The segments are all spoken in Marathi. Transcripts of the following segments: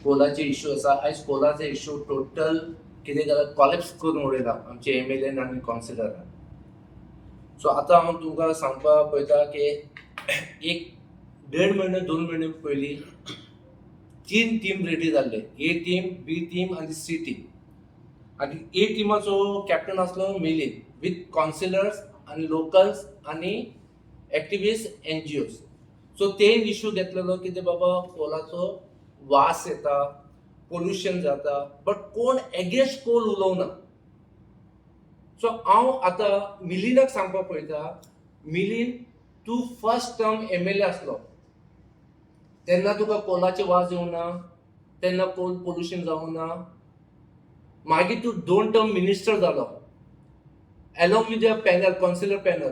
कोलाचे इश्यू आसा. आयज कोलाचे इश्यू टोटल कितें जाला कॉलेप्स करून उडयला आमचे एमएलएन आनी कावन्सिलरान. सो आतां हांव तुमकां सांगपाक पळयता की एक 1.5 म्हयने 2 म्हयने पयलीं 3 टीम रेडी जाल्ले. ए टीम, बी टीम आनी सी टीम. आनी ए टिमाचो कॅप्टन आसलो मिलिंद विथ कावन्सिलर्स आनी लोकल्स आनी एक्टिविस्ट एनजीओज. सो तें इश्यू घेतलेलो कितें बाबा कोलाचो वास येता, पोल्युशन जाता, बट कोण एगेन्स्ट कोल उलोवना. सो हांव आतां मिलिंदाक सांगपाक पळयता, मिलिंद तूं फर्स्ट टर्म एमएलए आसलो तेन्ना तुका कोलाचे वास येवना, तेन्ना कोल पोल्युशन जावना. मागीर तूं 2 टर्म मिनिस्टर जालो along with the panel, councillor panel,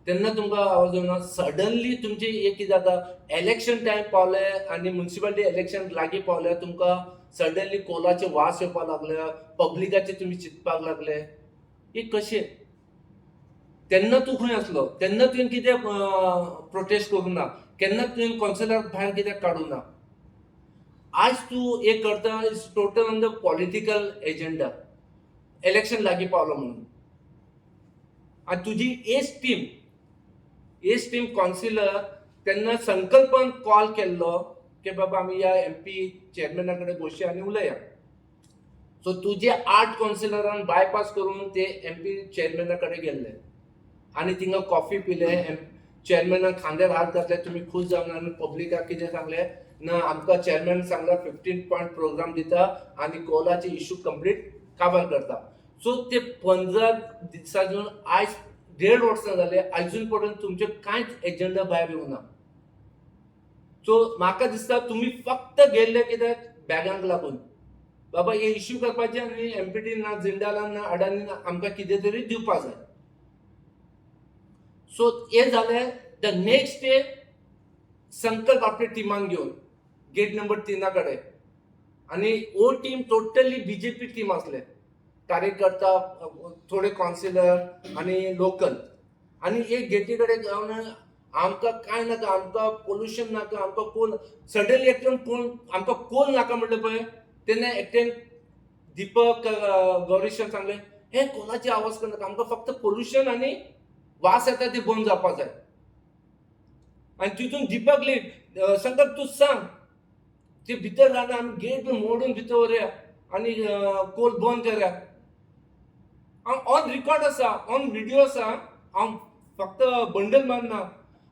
तेन्ना तुमकां आवाज येवना. सडनली तुमचे एक कितें जाता, इलेक्शन टायम पावले आनी म्युनिसिपालिटी इलेक्शन लागीं पावल्या, तुमकां सडनली कोलाचे वास येवपाक लागले, पब्लिकाचे तुमी चिंतपाक लागले. हे कशें? तेन्ना तूं खंय आसलो? तेन्ना तुवें कितें प्रोटेस्ट करूं ना? केन्ना तुवें कावन्सिलराक भायर कित्याक काडूं ना? आज तूं एक करता is total on the political agenda, election लागीं पावलो म्हणून. आनी तुजी एज टीम कावन्सिलर तेन्ना संकल्पान कॉल केल्लो की बाबा आमी ह्या एमपी चेअरमॅना कडेन बसया आनी उलया. सो तुजे 8 कावन्सिलरान बायपास करून ते एमपी चेअरमॅना कडेन गेल्ले आनी थिंगा कॉफी पिले. चेअरमॅनाक खांद्यार हात घातले, तुमी खूश जावना. आनी पब्लिकाक कितें सांगलें ना, आमकां चेअरमॅन सांगला 15 पॉयंट प्रोग्राम दिता आनी कोलाचे इश्यू कंप्लीट काबार करता. सो ते 15 दिसांसून आयज 1.5 वर्सां जाले, अजून पर्यंत तुमचे कांयच एजेंडा भायर येवना. सो म्हाका दिसता तुमी फक्त गेल्ले कित्याक बॅगांक लागून. बाबा हे इश्यू करपाचे आनी एमपीटी ना, जिंदालान ना, अडानी ना, आमकां कितें तरी दिवपा जाय. सो हे जालें. द नेक्स्ट डे संकल्प आपल्या टिमान घेवन गेट नंबर 3 कडेन, आनी हो टीम टोटली बीजेपी टीम आसले. कार्यकर्ता, थोडे कावन्सिलर आनी लोकल. आनी एक गेटी कडेन जावन आमकां कांय नाका, आमकां पोल्युशन नाका, आमकां कोल. सडनली एकट्यान कोण आमकां कोल नाका म्हणलें पळय, तेन्ना एकट्यान दीपक गौरीशन सांगलें हे कोलाची आवाज करनाका, आमकां फक्त पोल्युशन आनी वास येता ते बंद जावपाक जाय. आनी तितून दीपक लीड संकल्प तूं सांग ते भितर जाना, आमी गेट मोडून भितर व्हरया आनी कोल बंद करया. हांव ऑन रिकॉर्ड आसा, ऑन व्हिडिओ आसा, हांव फक्त बंडल मारना.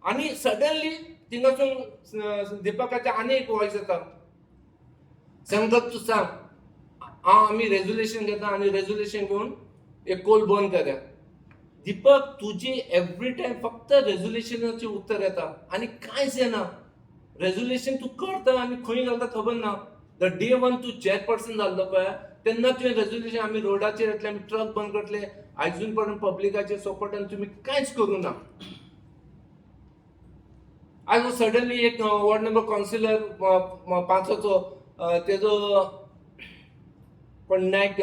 आनी सडनली थिंगासून दीपकाचे आनी एक वॉयस येता, संकल्प तूं सांग, आमी रेझोल्युशन घेता आनी रेझोल्युशन घेवन एक कोल बंद करया. दीपक तुजी एवरी टाइम फक्त रेझोल्युशनाचे उत्तर येता आनी कांयच येना. रेझोल्युशन तूं करता आनी खंय घालता खबर ना. द डे 1 तूं चेअरपर्सन जाल्लो पळय, तेन्ना तुवें रेझोल्युशन आमी रोडाचेर येतले, आमी ट्रक बंद करतले, अजून पर्यंत पब्लिकाच्या सपोर्टान तुमी कांयच करूं ना. आज सडनली एक वॉर्ड नंबर कावन्सिलर 5चो तेजो कोण नायक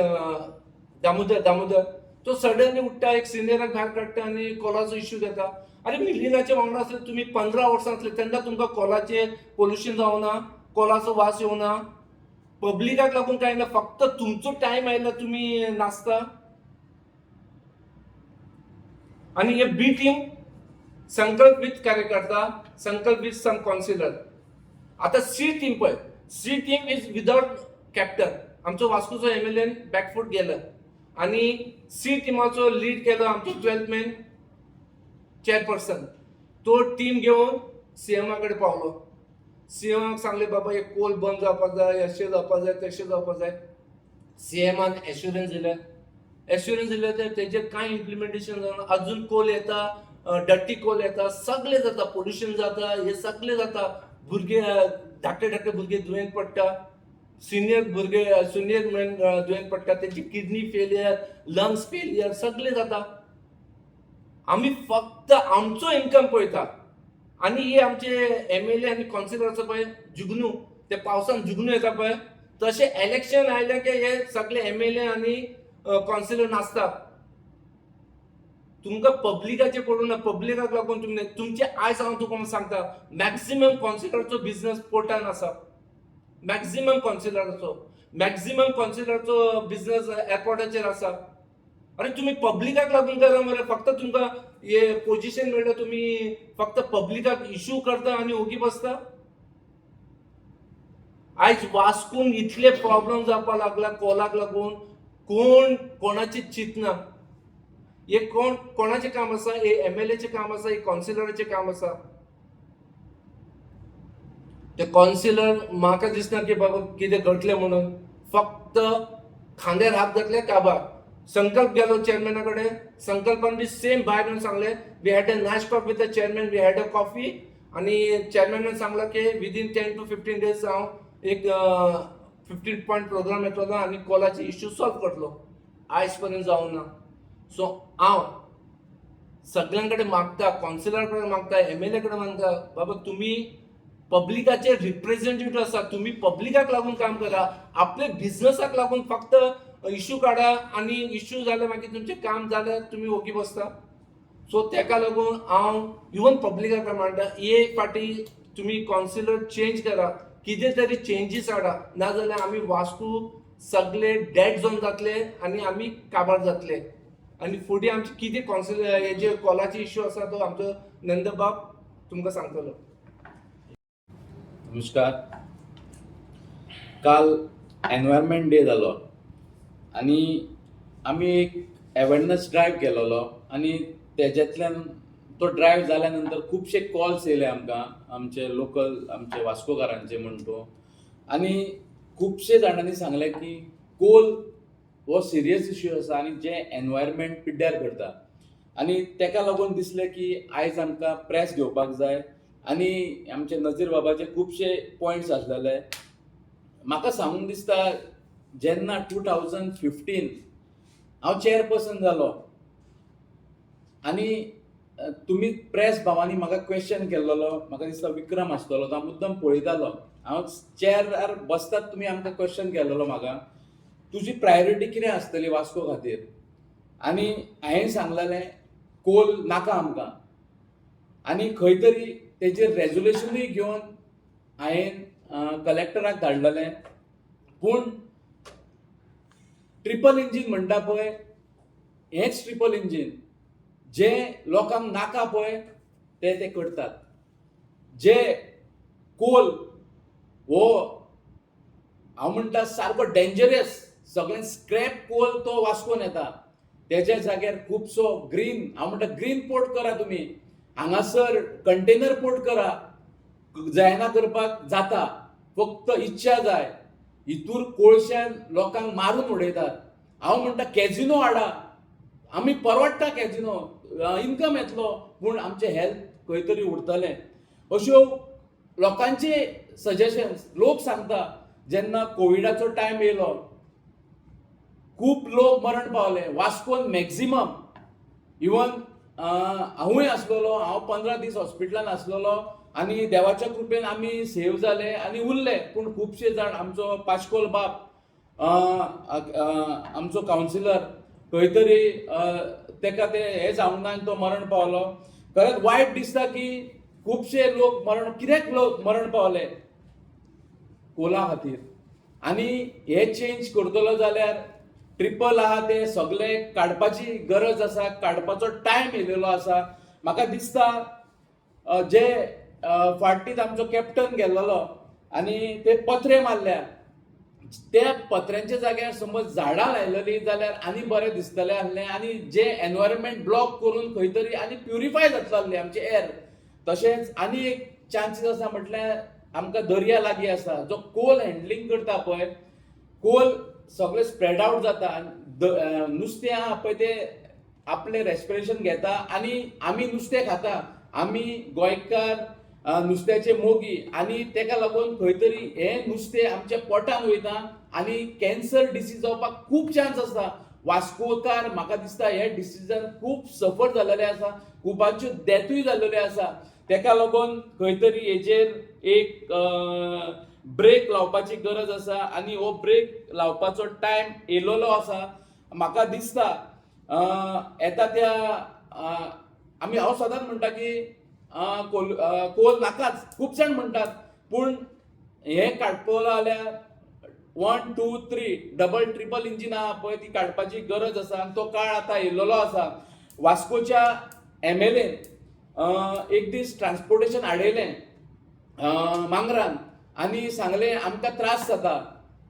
दामोदर तो सडनली उठ्ठा, एक सिनियराक भायर काडटा आनी कोलाचो इश्यू घेता. अरे मिलिनाचे वांगडा आसले तुमी 15 वर्सां आसले, तेन्ना तुमकां कोलाचे पोल्युशन जावना, कोलाचो वास येवना, पब्लिकाक लागून कांय ना, फक्त तुमचो टायम आयला तुमी नाचता. आनी हे बी टीम संकल्प विथ कार्यकर्ता, संकल्प विथ सम कावन्सिलर. आता सी टीम पळय, C team is without captain. आमचो वास्कोचो एमएलए बॅकफूट गेलो आनी सी टीमाचो लीड केलो आमचो 12th मॅन चेअरपर्सन. तो टीम घेवन सीएमा कडेन पावलो. सीएमाक सांगले बाबा हे कोल बंद जावपाक जाय, अशें जावपाक जाय, तशें जावपाक जाय. सीएमान एश्युरन्स दिले तर तेजें कांय इम्प्लिमेंटेशन जावना. अजून कोल येता, डर्टी कोल येता, सगळें जाता, पोल्युशन जाता, हे सगळें जाता. भुरगे धाकटे भुरगे दुयेंत पडटा, सिनियर मॅन दुयेंत पडटा, तेंची किडनी फेलियर, लंग्स फेलियर सगळें जाता. आमी फक्त आमचो इन्कम पळयता. आनी हे आमचे एमएलए आनी कावन्सिलर आसा पळय जुगनू, ते पावसान जुगनू येता पळय, तशें इलेक्शन आयलें की हे सगळे एमएलए आनी कावन्सिलर नाचता. तुमकां पब्लिकाचे पडूं ना, पब्लिकाक लागून तुमचे आयज हांव तुका सांगता मॅक्सिमम कावन्सिलरचो बिझनेस पोर्टान आसा. मॅक्झिमम कॉन्सिलरचो बिझनेस एअरपोर्टाचेर आसा. अरे तुम्ही पब्लिकाक लागून करा मरे, फक्त तुमकां हे पोझिशन मेळटा तुम्ही फक्त पब्लिकाक इश्यू करता आणि ओगी बसता. आयज वास्कून इतले प्रॉब्लेम जावपाक लागला कॉलाक लागून, कोण कोणाची चिंतना. हे कोणाचें काम आसा? हे MLAचें काम आसा? हे कॉन्सिलराचें काम आसा? ते कॉन्सिलर म्हाका दिसना की बाबा कितें घडलें म्हणून, फक्त खांद्यार हात घातले काबार. संकल्प गेलो चेअरमॅना कडेन, संकल्पान बी सेम भायर येवन सांगलें we had a nice talk with the chairman, we had a coffee, आणि चेअरमॅनान सांगला की विदिन 10 to 15 days हांव एक 15 पॉयंट प्रोग्राम येतलो आणि कॉलाचे इश्यू सॉल्व करतलो. आयज पर्यंत जावं ना. सो हांव सगळ्यांकडे मागता, कॉन्सिलर कडेन मागता, MLA कडेन मागता, बाबा तुम्ही पब्लिकाचे रिप्रेझेंटेटिव्ह आसा, तुम्ही पब्लिकाक लागून काम करा. आपले बिझनेसाक लागून फक्त इश्यू काढा आणि इश्यू जाले मागीर तुमचें काम जाल्यार तुम्ही ओगी बसता. सो तेका लागून हांव इवन पब्लिकाक म्हणटा, एक फाटी तुम्ही कॉन्सिलर चेंज करा, कितें तरी चेंजीस हाडा, नाजाल्यार आमी वास्को सगळे डेड झोन जातले आणि आमी काबार जातले. आणि फुडें आमचे कितें कॉन्सिलर हे जे कॉलाचे इश्यू आसा तो आमचो नंदबाब तुमकां सांगतलो. नमस्कार. काल एनवायरमेंट डे जालो आणि आमी एक अवेरनेस ड्रायव्ह केलेलो आणि तेज्यातल्यान तो ड्रायव्ह जाल्या नंतर खुबशे कॉल्स येयले आमकां, आमचे लोकल आमचे वास्कोकारांचे म्हणटो, आणि खुबशे जाणांनी सांगले की कोल हो सिरियस इश्यू आसा आणि जे एनवायरमेंट पिड्ड्यार करता, आणि तेका लागून दिसलें की आयज आमकां प्रेस घेवपाक जाय. आणि आमचे नजीर बाबाचे खुबशे पॉयंट्स आसलेले. म्हाका सांगून दिसता जेन्ना 2015 हांव चेअरपर्सन जालो आणि तुमी प्रेस भावांनी म्हाका क्वेश्चन केल्लो, म्हाका दिसता विक्रम आसतलो, तो हांव मुद्दम पळयतालो. हांव चेअरार बसतात तुमी आमकां क्वेश्चन केल्लो म्हाका, तुजी प्रायोरिटी कितें आसतली वास्को खातीर. आणि हांवें सांगलेलें कोल नाका आमकां, आणि खंय तरी तेजेर रेजोल्युशनूय घेवन हांवें कलेक्टराक धाडलेलें. पूण ट्रिपल इंजीन म्हणटा पळय, हेच ट्रिपल इंजीन जे लोकांक नाका पळय ते करतात. जे कोल हो हांव म्हणटा सारको डेंजरस, सगळें स्क्रॅप कोल तो वास्कोन येता. तेज्या जाग्यार खुबसो ग्रीन, हांव म्हणटा ग्रीन पोर्ट करा तुमी, हांगासर कंटेनर पोर्ट करा. जायना करपाक जाता, फक्त इच्छा जाय. हितूर कोळश्यान लोकांक मारून उडयतात. हांव म्हणटा कॅजिनो हाडा, आमी परवडटा कॅजिनो, इन्कम येतलो, पूण आमचें हेल्थ खंय तरी उरतलें. अश्यो लोकांचे सजेशन्स लोक सांगता. जेन्ना कोविडाचो टायम येयलो, खूब लोक मरण पावले वास्कोन मॅक्झिमम. इवन हांवूय आसलेलो, हांव 15 दीस हॉस्पिटलान आसलेलो, आणि देवाच्या कृपेन आमी सेव जाले आणि उरले. पूण खुबशे जाण, आमचो पाश्कोल बाब, आमचो कावन्सिलर, खंय तरी तेका ते हे जावंक ना आनी तो मरण पावलो. खरेंच वायट दिसता की खुबशे लोक कित्याक लोक मरण पावले कोला खातीर. आणि हे चेंज करतलो जाल्यार ट्रिपल आहा ते सगळे काडपाची गरज आसा, काडपाचो टायम येयलेलो आसा. म्हाका दिसता जे फाटीत आमचो कॅप्टन गेल्लो आणि ते पत्रे मारल्या, त्या पत्र्यांच्या जाग्यार समज झाडां लायलेली जाल्यार आनी बरें दिसतलें आसलें, आणि जे एनवायरमेंट ब्लॉक करून खंय तरी आनी प्युरिफाय जातलो आसलें आमचें एअर. तशेंच आनी एक चान्सीस आसा म्हटल्यार आमकां दर्या लागीं आसा, जो कोल हँडलिंग करता पळय, कोल सगळे स्प्रेड आउट जाता. नुस्तें आहा पळय ते आपले रेस्पिरेशन घेता आणि आमी नुस्तें खाता. आमी गोंयकार नुस्त्याचे मोगी, आणि तेका लागून खंय तरी हें नुस्तें आमच्या पोटान वयता आणि कॅन्सर डिसीज जावपाक खूब चान्स आसा. वास्कोकार म्हाका दिसता हे डिसिजान खूब सफर जाल्लेले आसा, खुबाच्यो डेथूय जाल्लेले आसा. तेका लागून खंय तरी हेजेर एक ब्रेक लावपाची गरज आसा, आणि हो ब्रेक लावपाचो टायम येयलेलो आसा. म्हाका दिसता येता त्या हांव सदांच म्हणटा की कोल नाकाच, खूब जाण म्हणटात, पूण हे काडपलो जाल्यार 1, 2, 3 डबल ट्रिपल इंजीन आहा पळय ती काडपाची गरज आसा आनी तो काळ आतां येयल्लो आसा. वास्कोच्या MLA एक दीस ट्रान्सपोर्टेशन हाडयलें मांगरान आनी सांगलें आमकां त्रास जाता.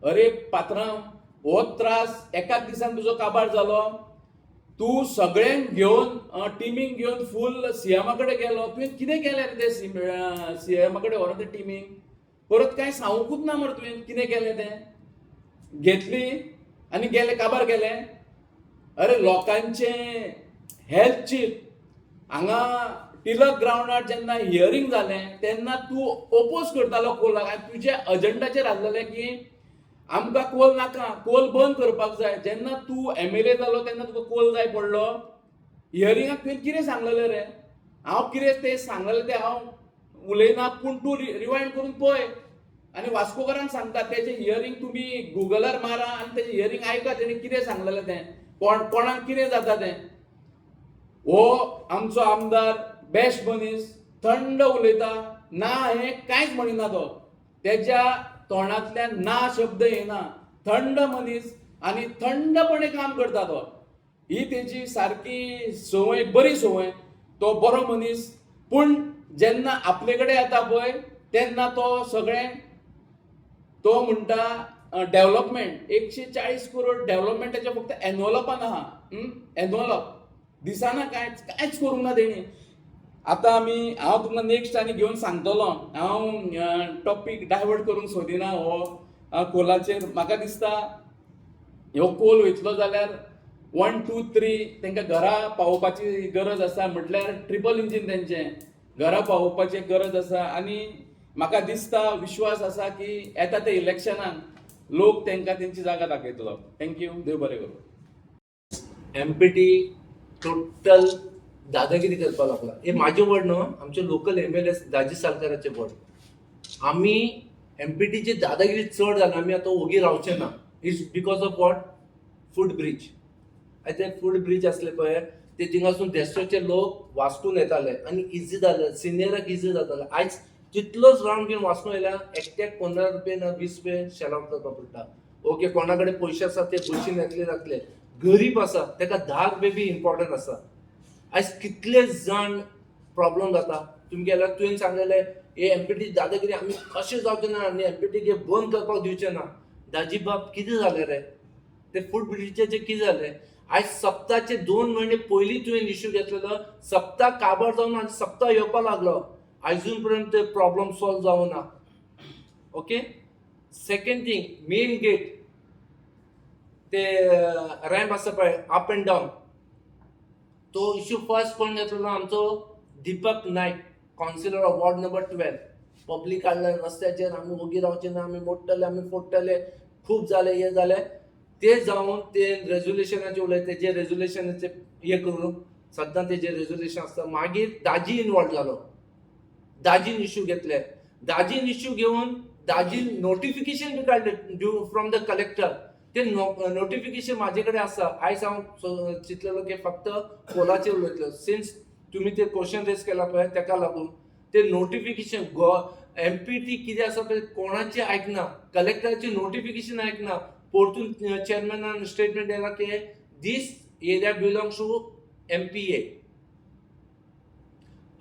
अरे पात्रांव, हो त्रास एकाच दिसान तुजो काबार जालो. तूं सगळ्यांक घेवन टिमीक घेवन फूल सीएमा कडेन गेलो. तुवें कितें केलें रे ते सीएमा कडेन व्हरोन ते टिमीक? परत कांय सांगूंकूच ना मरे तुवें कितें केलें तें. घेतली आनी गेले काबार गेले. अरे लोकांचें हेल्थ चीफ हांगा टिलक ग्रावंडार जेन्ना हियरींग जालें तेन्ना तूं ओपोज करतालो कोलाक आनी तुज्या अजेंडाचेर आसलेलें की आमकां कोल नाका, कोल बंद करपाक जाय. जेन्ना तूं MLA जालो तेन्ना तुका कोल जाय पडलो. हियरिंगाक तुवें कितें सांगलेलें रे? हांव कितें तें सांगलेलें तें हांव उलयना, पूण तूं रिवायंड करून पळय आनी वास्कोकारांक सांगता तेजें हियरींग तुमी गुगलार मारा आनी तेजें हियरींग आयका तेणें कितें सांगलेलें तें, कोणाक कितें जाता तें. हो आमचो आमदार बेस्ट मनीस, थंड उलयता, ना हें कांयच म्हणिना तो. तेज्या तोंडांतल्यान ना शब्द येना. थंड मनीस आनी थंडपणे काम करता तो. ही तेजी सारकी संवय, बरी संवय. तो बरो मनीस, पूण जेन्ना आपले कडेन येता पळय तेन्ना तो सगळें तो म्हणटा डेव्हलपमेंट 140 करोड डेव्हलपमेंटाचे फक्त एनवलपान आहा. एनवलप दिसाना कांयच करूंक ना तेणी. आतां हांव तुमकां नेक्स्ट आनी घेवन सांगतलो. हांव टॉपीक डायवर्ट करूंक सोदिना हो कोलाचेर. म्हाका दिसता ह्यो कोल वयतलो जाल्यार 1, 2, 3 तांकां घरा पावोवपाची गरज आसा. म्हटल्यार ट्रिपल इंजीन तेंचें घरा पावोवपाची गरज आसा. आनी म्हाका दिसता, विश्वास आसा की येता ते इलेक्शनान लोक तांकां तेंची जागा दाखयतलो. थँक्यू. देव बरें करूं. MPT टोटल दादागिरी करपाक लागला. हे माझे वर्ड न्हू, आमचे लोकल MLA दाजी सालकाराचे वर्ड. आमी MPTची दादागिरी चड जाल्या आमी आतां ओगी रावचे ना. It's because of what? Food bridge. ते फूड ब्रिज असले पळय ते थिंगासून देशाचे लोक वास्कून येताले आनी इजी जालें, सिनियराक इजी जातालें. आयज कितलोच रावंड घेवन वास्को येयल्या एकट्याक 15 रुपये ना 20 रुपये शेलावट करपाक पडटा. ओके, कोणा कडेन पयशे आसा ते बशीन येतले जातले. गरीब आसा ताका 10 रुपये बी इम्पॉर्टंट आसा. आयज कितले जाण प्रॉब्लेम जाता. तुमी गेल्यार तुवें सांगलेलें हे MPT दादागिरी आमी कशें जावचे ना आनी MPT बंद करपाक दिवचे ना. दाजी बाब कितें जालें रे? ते फूड ब्रिजेचें कितें जालें? आयज सप्ताचे 2 म्हयने पयलीं तुवें इश्यू घेतलेलो, सप्ता काबार जावन आनी सप्ता येवपाक लागलो. अजून पर्यंत प्रॉब्लेम सॉल्व जावं ना. Okay. Second thing, main gate ते रॅम्प आसा पळय अप एंड डावन, तो इश्यू फर्स्ट कोण घेतलेलो? आमचो Deepak Naik, councillor of ward number 12. Public काडले रस्त्याचेर, आमी ओगी रावचे ना, आमी मोडटले, आमी फोडटले, खूब जाले, हे जाले. ते जावन ते रेजोल्युशनाचे उलयते, जे रेजोल्युशनाचे हे करून सद्दां तेजे रेजोल्युशन आसता. मागीर दाजी इनवॉल्व जालो. दाजीन इश्यू घेतले. दाजीन इश्यू घेवन दाजीन नोटिफिकेशन बी काडले ड्यू फ्रॉम द कलेक्टर. ते नोटिफिकेशन म्हाजे कडेन आसा. आयज हांव चिंतलेलो की फक्त कोलाचेर उलयतलो. सिन्स तुमी ते क्वेश्चन रेज केला पळय तेका लागून ते नोटिफिकेशन MPT कितें आसा पळय कोणाचें आयकना. कलेक्टराची नोटिफिकेशन आयकना. परतून चेअरमॅनान स्टेटमेंट दिला की दीस एरिया बिलोंग्स टू MPA.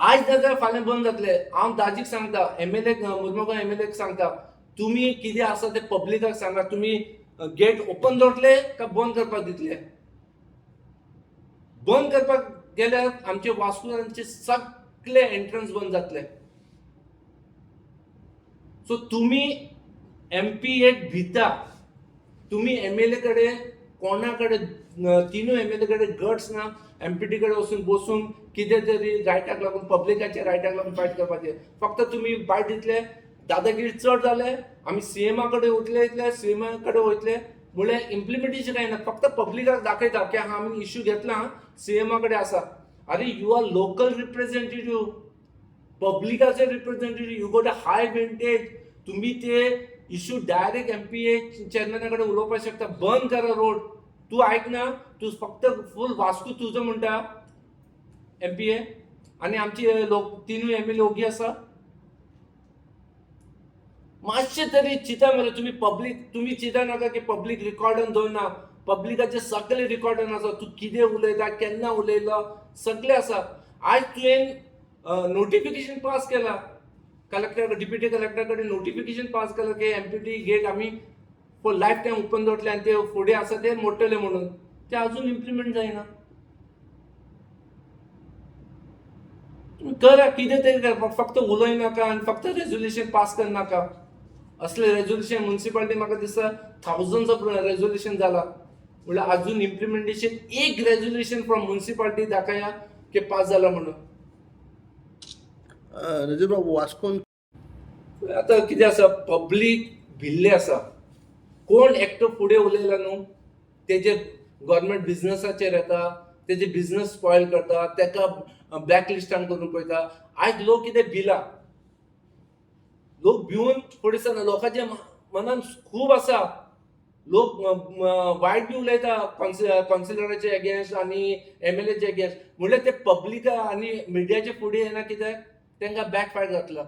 आज जाल्यार फाल्यां बंद जातले. हांव दाजीक सांगता, MLA मुर्मुगांव MLA सांगता, तुमी कितें आसा ते पब्लिकाक सांगा. तुमी गेट ओपन दवरतले काय बंद करपाक दितले? बंद करपाक गेल्यार आमचे वास्कुलांचे सगळे एंट्रन्स बंद जातले. सो तुमी MPA भिता. तुमी MLA कडेन कोणा कडेन तिनूय MLA कडेन गट्स ना MPT कडेन वचून बसून कितें तरी रायटाक लागून पब्लिकाच्या रायटाक लागून फायट करपाचें. फक्त तुमी बायट दितले, दादागिरी चड जाले, आमी CMA कडेन वयतले, CMA कडेन वयतले म्हळ्यार इम्प्लिमेंटेशन काय ना. फक्त पब्लिकाक दाखयता की हांव आमी इश्यू घेतला, CMA कडेन आसा. अरे यू आर लोकल रिप्रेझेंटेटिव्ह, पब्लिकाचे representative, you got a high vantage. तुम्ही ते इश्यू डायरेक्ट MPA चेअरमॅनाकडे उलोवपाक शकता. बंद करा रोड. तू ऐक ना, तू फक्त फुल वास्को तुझं म्हणटा MPA आणि आमची लोक तीनूय MLA ओगी आसा. मातशें तरी चिंता मरे तुम्ही चिंता नाका की पब्लीक रिकॉर्डान दवरना. पब्लिकाचे सगळे रिकॉर्डान आसा. तूं कितें उलयता, केन्ना उलयलो, सगळें आसा. आज तुवें नोटिफिकेशन पास केला. डिप्युटी कलेक्टर कडेन नोटिफिकेशन पास केलं की एमपीटी गेट आम्ही फॉर लाईफ टाईम ओपन दवरतले आणि ते फुडें आसा ते मोडटले म्हणून. ते अजून इम्प्लिमेंट जायना. तुम्ही करा, कितें तरी करा. फक्त उलय नाका आणि फक्त रेझोल्युशन पास करनाका. असले रेझोल्युशन म्युन्सिपालिटी म्हाका दिसता थाउजंड्स ऑफ रेझोल्युशन जाला. म्हणल्यार अजून इम्प्लिमेंटेशन एक रेझोल्युशन फ्रॉम म्युन्सिपालिटी दाखया की पास जाला म्हणून. नजीरबाब वास्कोन आता कितें आसा, पब्लीक भिल्ले आसा. कोण एकटो फुडें उलयला न्हू तेजे गव्हर्नमेंट बिझनसाचेर येता, तेजे बिझनस स्पॉयल करता, तेका ब्लॅक लिस्टान करून पळयता. आज लोक कितें भिला, लोक भिवून फुडें सरना. लोकांच्या मनान खूब आसा. लोक वायट बी उलयता कॉन्सिलराचे अगेन्स्ट आणि एमएलएचे अगेन्स्ट. म्हणल्यार ते पब्लीक आनी मिडियाचे फुडें येना कित्याक तांकां बॅकफायर जातलो.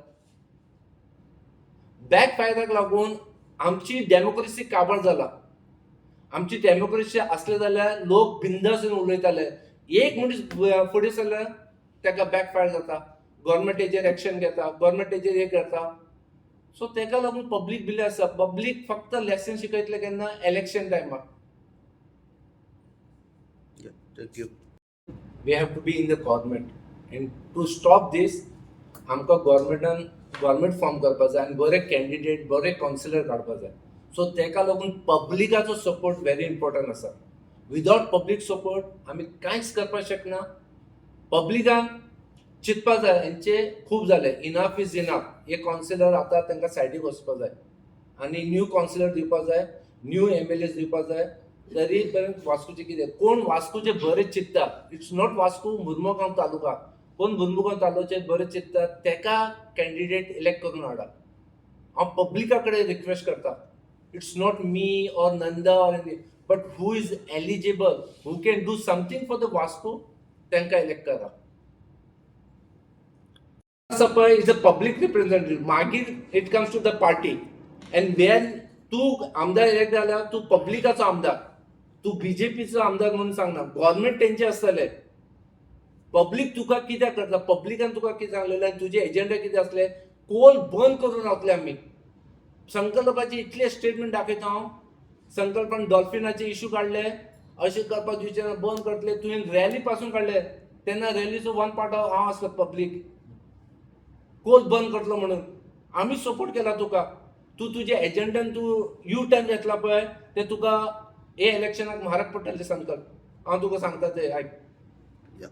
बॅकफायराक लागून आमची डेमोक्रेसी काबार जाला. आमची डेमोक्रेसी असले जाल्यार लोक बिंदासून उलयताले. एक मनीस फुडें सरल्यार ताका बॅकफायर जाता. गव्हर्नमेंटेचेर एक्शन घेता, गव्हर्नमेंटेचेर हे करता. सो ताका लागून पब्लीक भिले आसा. पब्लीक फक्त लेसन शिकयतले केन्ना इलेक्शन टायमार. Thank you. We have to be in the government and to stop this आमकां गव्हर्नमेंट फॉर्म करपाक जाय आनी बरे कॅन्डिडेट, बरे कावन्सिलर काडपाक जाय. सो ताका लागून पब्लिकाचो सपोर्ट व्हेरी इम्पॉर्टंट आसा. विदाउट पब्लीक सपोर्ट आमी कांयच करपाक शकना. पब्लिकान चिंतपाक जाय हेंचे खूब जाले. Enough is enough. एक कावन्सिलर आतां तांकां सायडीक वचपाक जाय आनी न्यू कावन्सिलर दिवपाक जाय, न्यू एमएलएज दिवपाक जाय. तरी पर्यंत वास्कोचे कितें, कोण वास्कोचे बरें चिंतता, इट्स नॉट वास्को मुर्मुगांव तालुका, कोण मुर्मुगांव तालुक्याचे बरें चिंतता ताका कॅन्डिडेट इलेक्ट करून हाडा. हांव पब्लिका कडेन रिक्वेस्ट करता. It's not me or Nanda or any, but who is eligible, who can do something for the Vasco, तांकां इलेक्ट करा. पळय इज अ पब्लीक रिप्रेझेंटेटिव्ह. मागीर it comes to the party and when तूं आमदार इलेक्ट जाल्यार तूं पब्लिकाचो आमदार, तूं बीजेपीचो आमदार म्हणून सांगना. गव्हर्नमेंट तेंचे आसतले. पब्लीक तुका कित्याक करता, पब्लिकान तुका कितें सांगलेलें, तुजे एजेंडा कितें असले, कोल बंद करून रावतले आमी. संकल्पाचे इतले स्टेटमेंट दाखयता हांव. संकल्पान डॉल्फिनाचे इश्यू काडले, अशें करपाक दिवचे बंद करतले. तुवें रॅली पासून काडले, तेन्ना रॅलीचो वन पार्ट हांव आसलो पब्लीक. कोल बंद करतलो म्हणून आमी सपोर्ट केला तुका. तूं तुजे एजेंडान तूं यू टर्न घेतला पळय, ते तुका हे इलेक्शनाक म्हारग पडटले संकल्प. हांव तुका सांगता ते आयक. या